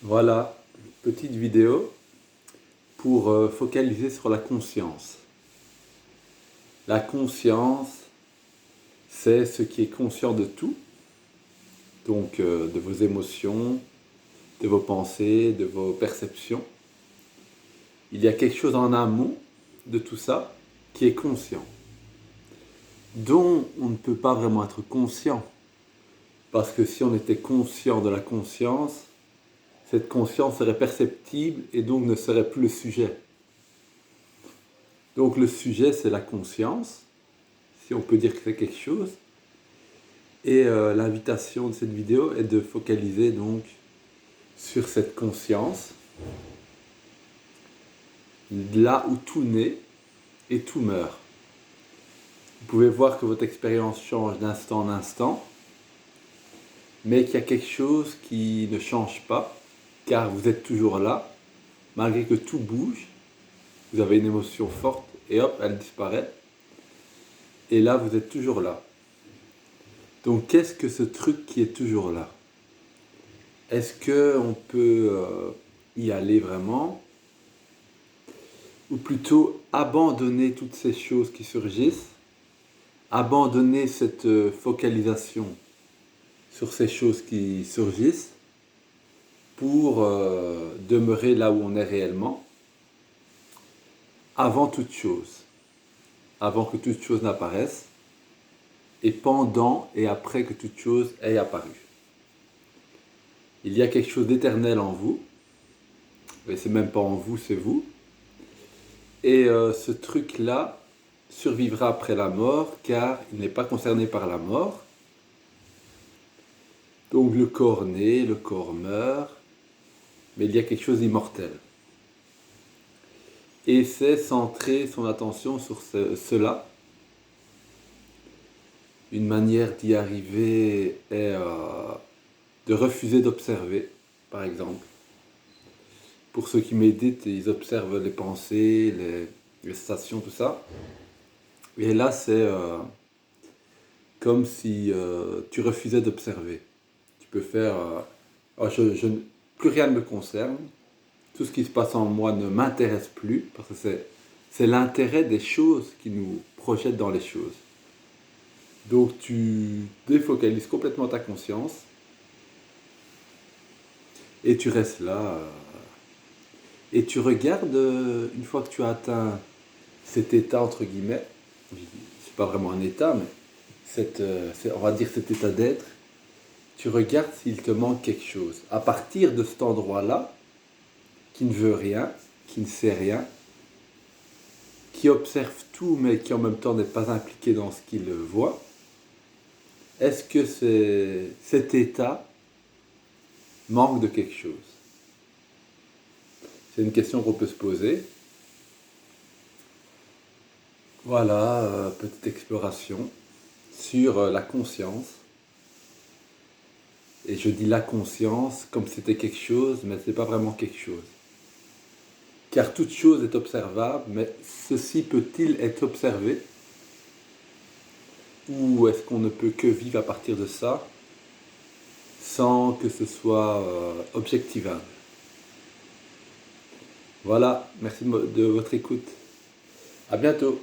Voilà, petite vidéo pour focaliser sur la conscience. La conscience, c'est ce qui est conscient de tout, donc de vos émotions, de vos pensées, de vos perceptions. Il y a quelque chose en amont de tout ça qui est conscient, dont on ne peut pas vraiment être conscient. Parce que si on était conscient de la conscience, cette conscience serait perceptible et donc ne serait plus le sujet. Donc le sujet, c'est la conscience, si on peut dire que c'est quelque chose. Et l'invitation de cette vidéo est de focaliser donc sur cette conscience, là où tout naît et tout meurt. Vous pouvez voir que votre expérience change d'instant en instant, mais qu'il y a quelque chose qui ne change pas, car vous êtes toujours là, malgré que tout bouge. Vous avez une émotion forte et hop, elle disparaît. Et là, vous êtes toujours là. Donc, qu'est-ce que ce truc qui est toujours là? Est-ce qu'on peut y aller vraiment? Ou plutôt abandonner toutes ces choses qui surgissent, abandonner cette focalisation sur ces choses qui surgissent pour demeurer là où on est réellement, avant toute chose, avant que toute chose n'apparaisse, et pendant et après que toute chose ait apparu. Il y a quelque chose d'éternel en vous, mais c'est même pas en vous, c'est vous. Et ce truc-là survivra après la mort, car il n'est pas concerné par la mort. Donc le corps naît, le corps meurt, mais il y a quelque chose d'immortel. Et c'est centrer son attention sur cela. Une manière d'y arriver est de refuser d'observer, par exemple. Pour ceux qui méditent, ils observent les pensées, les sensations, tout ça. Et là, c'est comme si tu refusais d'observer. Tu peux faire plus rien ne me concerne, tout ce qui se passe en moi ne m'intéresse plus, parce que c'est l'intérêt des choses qui nous projette dans les choses. Donc tu défocalises complètement ta conscience et tu restes là et tu regardes, une fois que tu as atteint cet état entre guillemets, c'est pas vraiment un état, mais on va dire cet état d'être, tu regardes s'il te manque quelque chose. À partir de cet endroit-là, qui ne veut rien, qui ne sait rien, qui observe tout mais qui en même temps n'est pas impliqué dans ce qu'il voit, est-ce que cet état manque de quelque chose? C'est une question qu'on peut se poser. Voilà, petite exploration sur la conscience. Et je dis la conscience comme si c'était quelque chose, mais ce n'est pas vraiment quelque chose. Car toute chose est observable, mais ceci peut-il être observé? Ou est-ce qu'on ne peut que vivre à partir de ça, sans que ce soit objectivable? Voilà, merci de votre écoute. À bientôt.